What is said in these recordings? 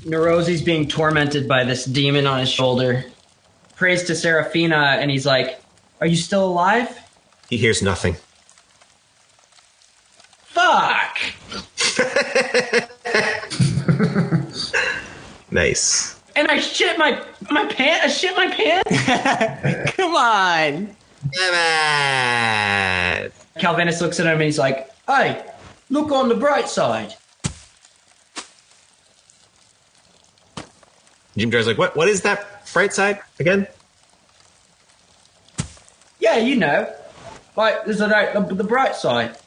Nerosi's being tormented by this demon on his shoulder. Prays to Seraphina, and he's like, "Are you still alive?" He hears nothing. Fuck! Nice. And I shit my pants. I shit my pants. Come on. Come on. Calvinus looks at him and he's like, "Hey, look on the bright side." Jim Jar's like, what is that bright side again? Yeah, you know, like there's the bright side.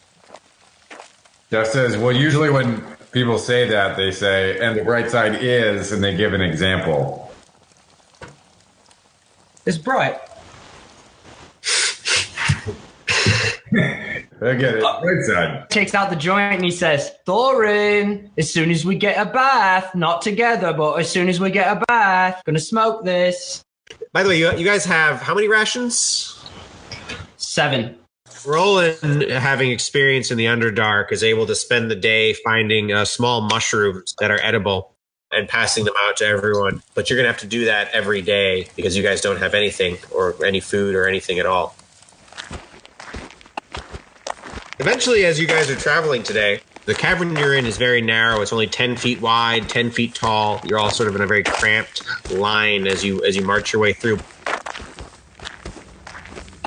Jeff says, well, usually when people say that, they say, and the bright side is, and they give an example. It's bright. I get it. Bright side. Takes out the joint and he says, "Thorin, as soon as we get a bath, not together, but as soon as we get a bath, gonna smoke this." By the way, you guys have how many rations? 7. Roland, having experience in the Underdark, is able to spend the day finding small mushrooms that are edible and passing them out to everyone. But you're going to have to do that every day because you guys don't have anything or any food or anything at all. Eventually, as you guys are traveling today, the cavern you're in is very narrow. It's only 10 feet wide, 10 feet tall. You're all sort of in a very cramped line as you march your way through.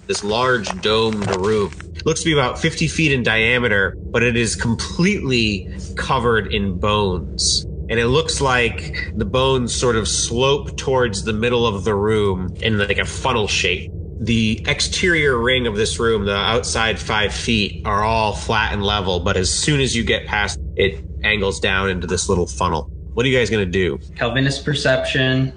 This large domed room. It looks to be about 50 feet in diameter, but it is completely covered in bones. And it looks like the bones sort of slope towards the middle of the room in like a funnel shape. The exterior ring of this room, the outside 5 feet, are all flat and level, but as soon as you get past, it angles down into this little funnel. What are you guys going to do? Calvinus perception.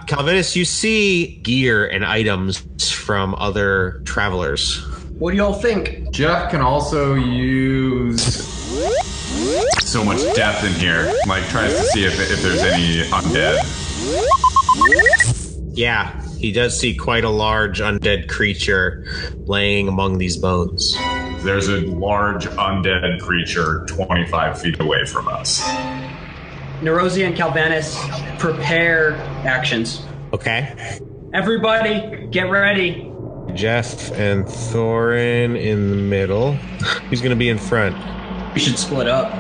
Calvinus, you see gear and items from other travelers. What do y'all think? Jeff can also use so much depth in here. Like, tries to see if there's any undead. Yeah, he does see quite a large undead creature laying among these bones. There's a large undead creature 25 feet away from us. Nerosi and Calvinus prepare actions. Okay. Everybody, get ready. Jeff and Thorin in the middle. Who's going to be in front? We should split up.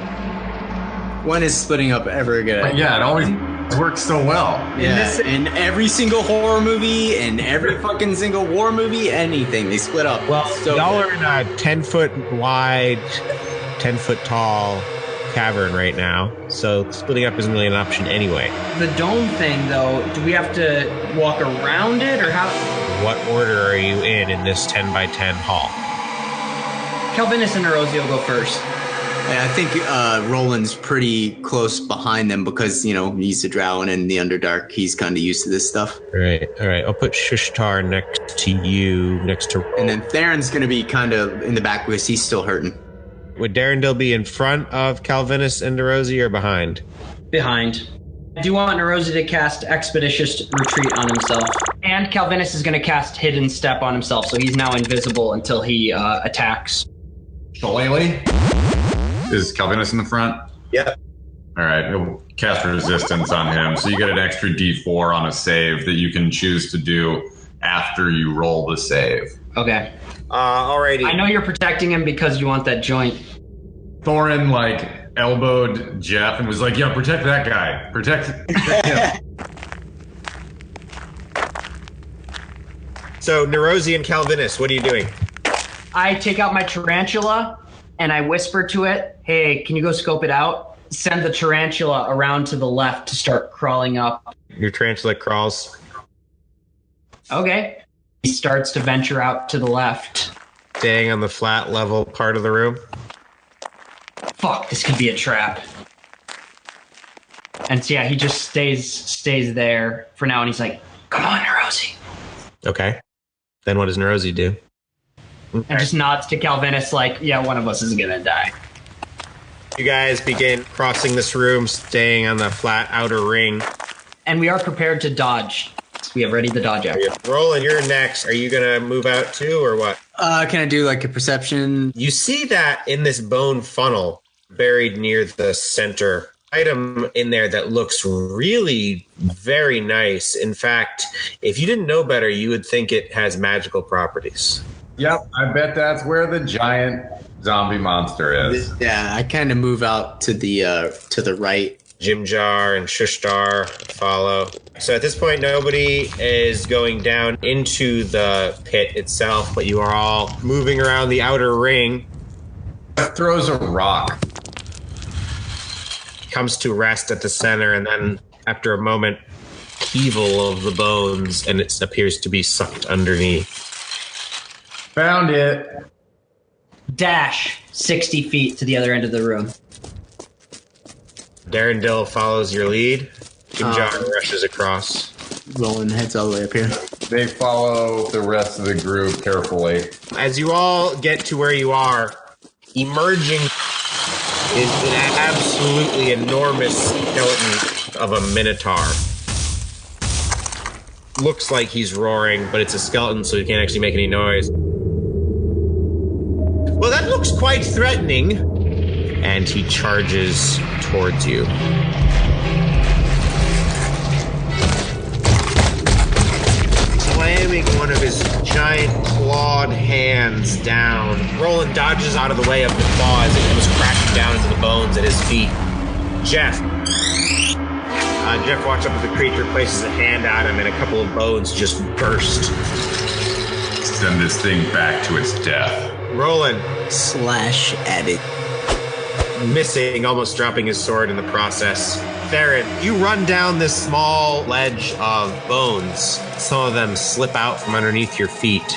When is splitting up ever gonna? Yeah, it always works so well. Yeah, in every single horror movie, in every fucking single war movie, anything, they split up. Well, so y'all are in a 10-foot wide, 10-foot tall cavern right now, so splitting up isn't really an option anyway. The dome thing, though, do we have to walk around it, or how? What order are you in this 10 by 10 hall? Calvinus and Nerosi will go first. Yeah, I think Roland's pretty close behind them because, you know, he's a drow and in the Underdark, he's kind of used to this stuff. All right. I'll put Shushtar next to you, next to Roland. And then Theron's going to be kind of in the back because he's still hurting. Would Darendil be in front of Calvinus and Nerosi or behind? Behind. I do want Nerosi to cast Expeditious Retreat on himself. And Calvinus is going to cast Hidden Step on himself, so he's now invisible until he attacks. Shillelagh? Is Calvinus in the front? Yeah. All right, he'll cast resistance on him, so you get an extra D4 on a save that you can choose to do after you roll the save. Okay. Alrighty. I know you're protecting him because you want that joint. Thorin, like, elbowed Jeff and was like, yeah, protect that guy. Protect him. So, Nerosi and Calvinus, what are you doing? I take out my tarantula and I whisper to it, "Hey, can you go scope it out?" Send the tarantula around to the left to start crawling up. Your tarantula crawls. Okay. He starts to venture out to the left. Staying on the flat level part of the room. Fuck, this could be a trap. And so, yeah, he just stays there for now, and he's like, "Come on, Nerosi." Okay. Then what does Nerosi do? And just nods to Calvinus like, yeah, one of us is gonna die. You guys begin crossing this room, staying on the flat outer ring. And we are prepared to dodge. We have ready the dodge action. Roland, you're next. Are you going to move out too, or what? Can I do like a perception? You see that in this bone funnel, buried near the center item in there that looks really very nice. In fact, if you didn't know better, you would think it has magical properties. Yep, I bet that's where the giant zombie monster is. Yeah, I kind of move out to the right. Jimjar and Shushtar follow. So at this point, nobody is going down into the pit itself, but you are all moving around the outer ring. Throws a rock. Comes to rest at the center, and then after a moment, heaval of the bones, and it appears to be sucked underneath. Found it. Dash 60 feet to the other end of the room. Darendil follows your lead. Jimjar rushes across. Roland heads all the way up here. They follow the rest of the group carefully. As you all get to where you are, emerging is an absolutely enormous skeleton of a minotaur. Looks like he's roaring, but it's a skeleton, so he can't actually make any noise. Well, that looks quite threatening. And he charges towards you. Slamming one of his giant clawed hands down. Roland dodges out of the way of the claw as it comes crashing down into the bones at his feet. Jeff. Jeff walks up to the creature, places a hand at him, and a couple of bones just burst. Send this thing back to its death. Roland. Slash at it. Missing, almost dropping his sword in the process. Theron, you run down this small ledge of bones. Some of them slip out from underneath your feet.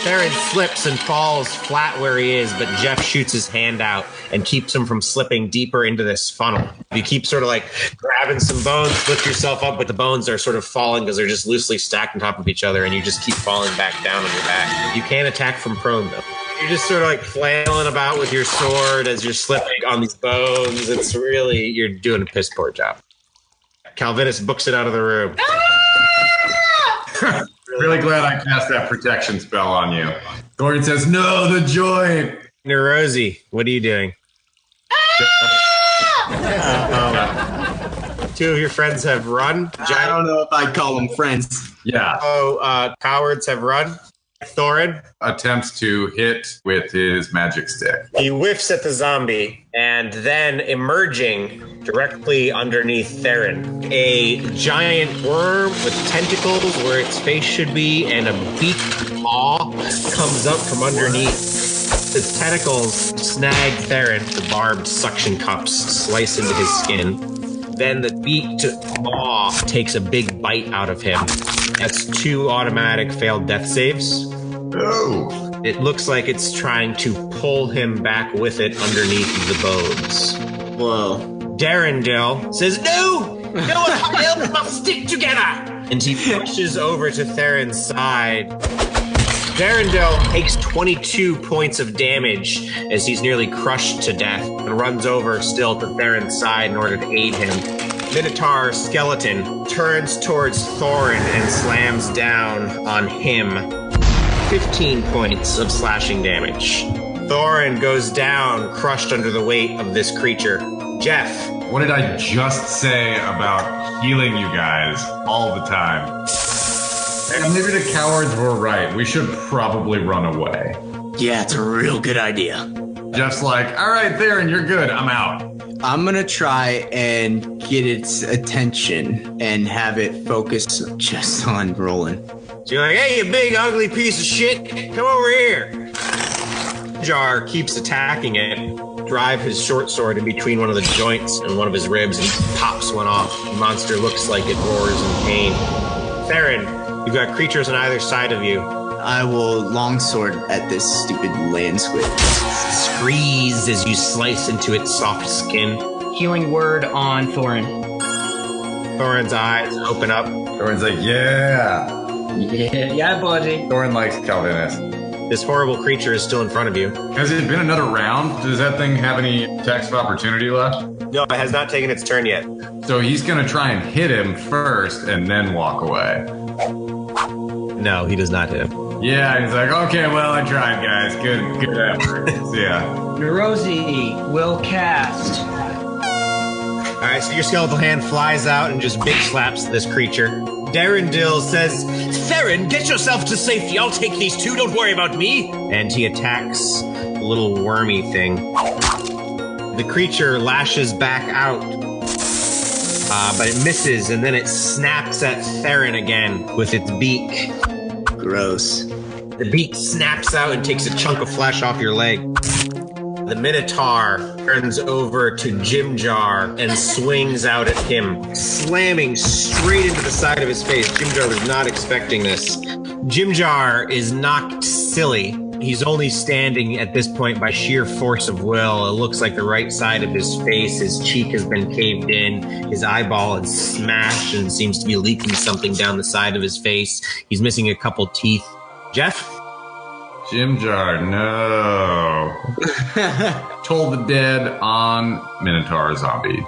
Theron slips and falls flat where he is, but Jeff shoots his hand out and keeps him from slipping deeper into this funnel. You keep sort of like grabbing some bones, lift yourself up, but the bones are sort of falling because they're just loosely stacked on top of each other, and you just keep falling back down on your back. You can't attack from prone, though. You're just sort of like flailing about with your sword as you're slipping on these bones. It's really, you're doing a piss poor job. Calvinus books it out of the room. Really glad I cast that protection spell on you. Thorin says, no, the joint. Neurosi, what are you doing? Two of your friends have run. I don't know if I'd call them friends. Yeah. Cowards have run. Thorin attempts to hit with his magic stick. He whiffs at the zombie, and then emerging directly underneath Theron, a giant worm with tentacles where its face should be, and a beaked maw comes up from underneath. The tentacles snag Theron. The barbed suction cups slice into his skin. Then the beaked maw takes a big bite out of him. That's 2 automatic failed death saves. Oh. It looks like it's trying to pull him back with it underneath the bones. Whoa. Darendil says, no! No one else must stick together! And he pushes over to Theron's side. Darendil takes 22 points of damage as he's nearly crushed to death and runs over still to Theron's side in order to aid him. Minotaur skeleton turns towards Thorin and slams down on him. 15 points of slashing damage. Thorin goes down, crushed under the weight of this creature. Jeff. What did I just say about healing you guys all the time? And maybe the cowards were right. We should probably run away. Yeah, it's a real good idea. Jeff's like, all right, Theron, you're good. I'm out. I'm going to try and get its attention and have it focus just on Roland. So you're like, hey, you big ugly piece of shit, come over here. Jar keeps attacking it, drive his short sword in between one of the joints and one of his ribs, and he pops one off. The monster looks like it roars in pain. Theron, you've got creatures on either side of you. I will longsword at this stupid land squid. Screeze as you slice into its soft skin. Healing word on Thorin. Thorin's eyes open up. Thorin's like, yeah. Yeah, buddy. Thorin likes Calvinus. This horrible creature is still in front of you. Has it been another round? Does that thing have any attacks of opportunity left? No, it has not taken its turn yet. So he's going to try and hit him first and then walk away. No, he does not hit him. Yeah, he's like, okay, well, I tried, guys. Good effort. See ya. Neurosi will cast. All right, so your skeletal hand flies out and just bitch slaps this creature. Darendil says, Theron, get yourself to safety. I'll take these two. Don't worry about me. And he attacks the little wormy thing. The creature lashes back out, but it misses, and then it snaps at Theron again with its beak. Gross. The beak snaps out and takes a chunk of flesh off your leg. The Minotaur turns over to Jimjar and swings out at him, slamming straight into the side of his face. Jimjar was not expecting this. Jimjar is knocked silly. He's only standing at this point by sheer force of will. It looks like the right side of his face, his cheek has been caved in, his eyeball is smashed and seems to be leaking something down the side of his face. He's missing a couple teeth. Jeff? Jimjar, no. Toll the dead on Minotaur zombie.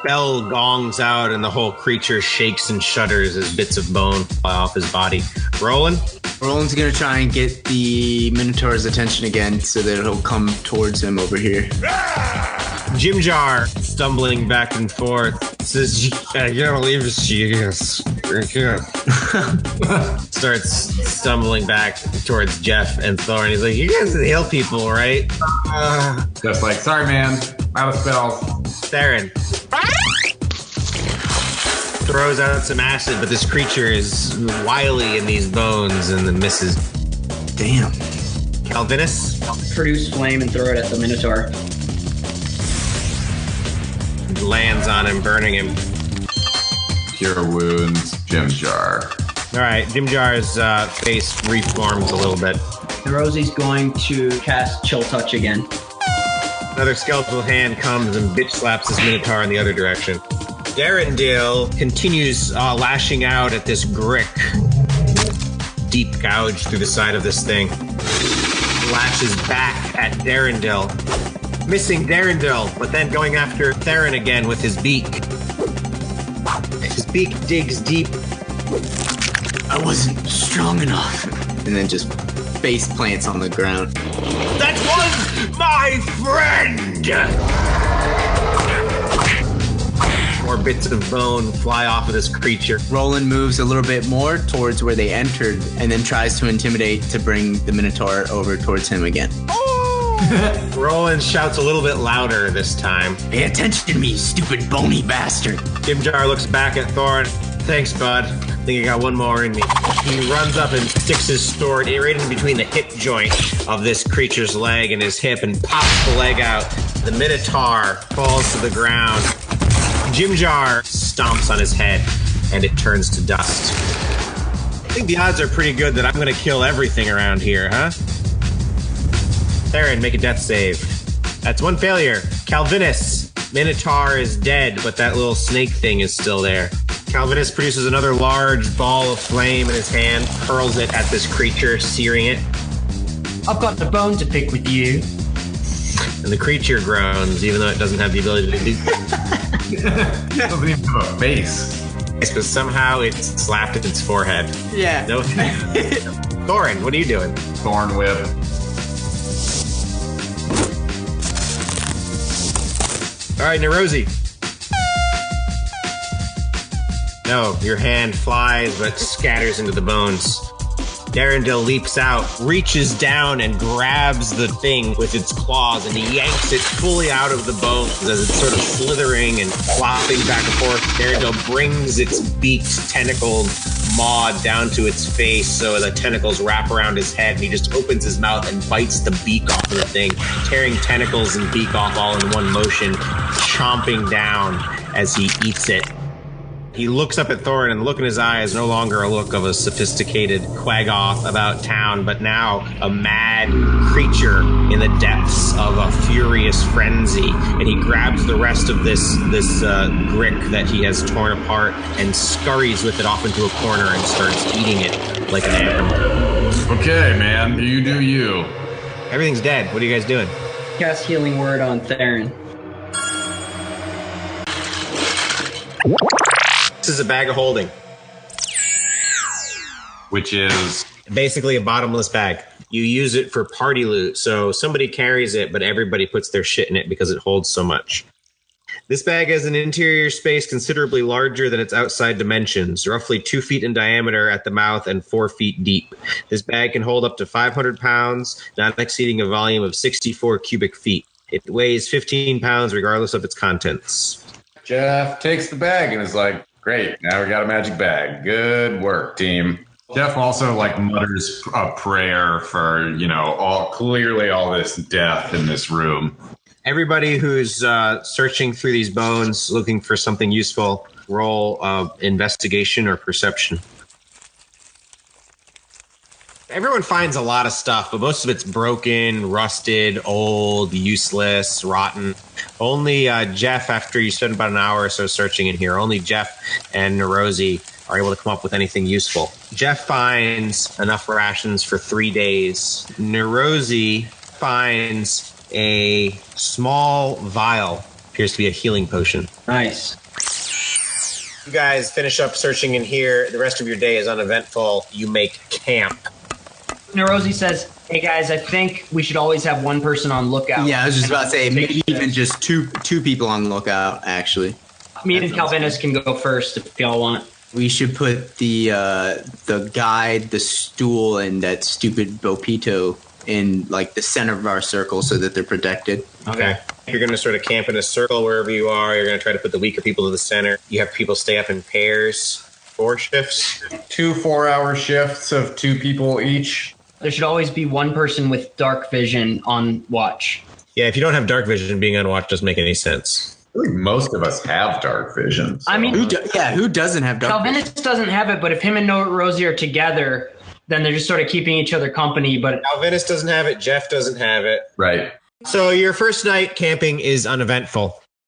Bell gongs out and the whole creature shakes and shudders as bits of bone fly off his body. Roland? Roland's gonna try and get the Minotaur's attention again so that he'll come towards him over here. Jimjar, stumbling back and forth, says, I can't believe she is. I can't. Starts stumbling back towards Jeff and Thorn. He's like, you guys heal people, right? Just like, sorry, man. Out of spells. Theron throws out some acid, but this creature is wily in these bones and then misses. Damn. Calvinus? Produce flame and throw it at the Minotaur. Lands on him, burning him. Cure wounds, Jimjar. All right, Jimjar's face reforms a little bit. Rosie's going to cast Chill Touch again. Another skeletal hand comes and bitch slaps this Minotaur in the other direction. Darendil continues lashing out at this Grick. Deep gouge through the side of this thing. Lashes back at Darendil. Missing Darendil, but then going after Theron again with his beak. His beak digs deep. I wasn't strong enough. And then just face plants on the ground. That was my friend! More bits of bone fly off of this creature. Roland moves a little bit more towards where they entered and then tries to intimidate to bring the Minotaur over towards him again. Roland shouts a little bit louder this time. Pay attention to me, you stupid bony bastard. Jimjar looks back at Thorn. Thanks, bud. I think I got one more in me. He runs up and sticks his sword right in between the hip joint of this creature's leg and his hip and pops the leg out. The Minotaur falls to the ground. Jimjar stomps on his head and it turns to dust. I think the odds are pretty good that I'm going to kill everything around here, huh? Theron, make a death save. That's one failure. Calvinus, Minotaur is dead, but that little snake thing is still there. Calvinus produces another large ball of flame in his hand, hurls it at this creature, searing it. I've got the bone to pick with you. And the creature groans, even though it doesn't have the ability to do It doesn't even have a face. because somehow it slapped at its forehead. Yeah. No. Thorin, what are you doing? Thorn whip. All right, Nerosi. No, your hand flies but scatters into the bones. Darendil leaps out, reaches down and grabs the thing with its claws and he yanks it fully out of the bones as it's sort of slithering and flopping back and forth. Darendil brings its beaked, tentacled maw down to its face so the tentacles wrap around his head and he just opens his mouth and bites the beak off of the thing, tearing tentacles and beak off all in one motion, chomping down as he eats it. He looks up at Thorin, and the look in his eye is no longer a look of a sophisticated quaggoth about town, but now a mad creature in the depths of a furious frenzy. And he grabs the rest of this Grick that he has torn apart and scurries with it off into a corner and starts eating it like an animal. Okay, man, you do you. Everything's dead. What are you guys doing? Cast Healing Word on Theron. This is a bag of holding. Which is Basically a bottomless bag. You use it for party loot. So somebody carries it, but everybody puts their shit in it because it holds so much. This bag has an interior space considerably larger than its outside dimensions, roughly 2 feet in diameter at the mouth and 4 feet deep. This bag can hold up to 500 pounds, not exceeding a volume of 64 cubic feet. It weighs 15 pounds regardless of its contents. Jeff takes the bag and is like, great, now we got a magic bag. Good work, team. Jeff also mutters a prayer for, clearly all this death in this room. Everybody who's searching through these bones, looking for something useful, roll investigation or perception. Everyone finds a lot of stuff, but most of it's broken, rusted, old, useless, rotten. Only Jeff, after you spend about an hour or so searching in here, only Jeff and Nerosi are able to come up with anything useful. Jeff finds enough rations for 3 days. Nerosi finds a small vial, appears to be a healing potion. Nice. You guys finish up searching in here. The rest of your day is uneventful. You make camp. Nerosi says, hey guys, I think we should always have one person on lookout. Yeah, I was just about to say, maybe even just two people on lookout, actually. Me and Calvinus can go first if y'all want. We should put the guide, the stool, and that stupid Bopito in the center of our circle so that they're protected. Okay. You're going to sort of camp in a circle wherever you are. You're going to try to put the weaker people to the center. You have people stay up in pairs, 4 shifts. 2 4-hour shifts of 2 people each. There should always be one person with dark vision on watch. Yeah, if you don't have dark vision, being on watch doesn't make any sense. I think most of us have dark vision. So. I mean, who doesn't have dark vision? Calvinus doesn't have it, but if him and Rosie are together, then they're just sort of keeping each other company. But Calvinus doesn't have it. Jeff doesn't have it. Right. So your first night camping is uneventful.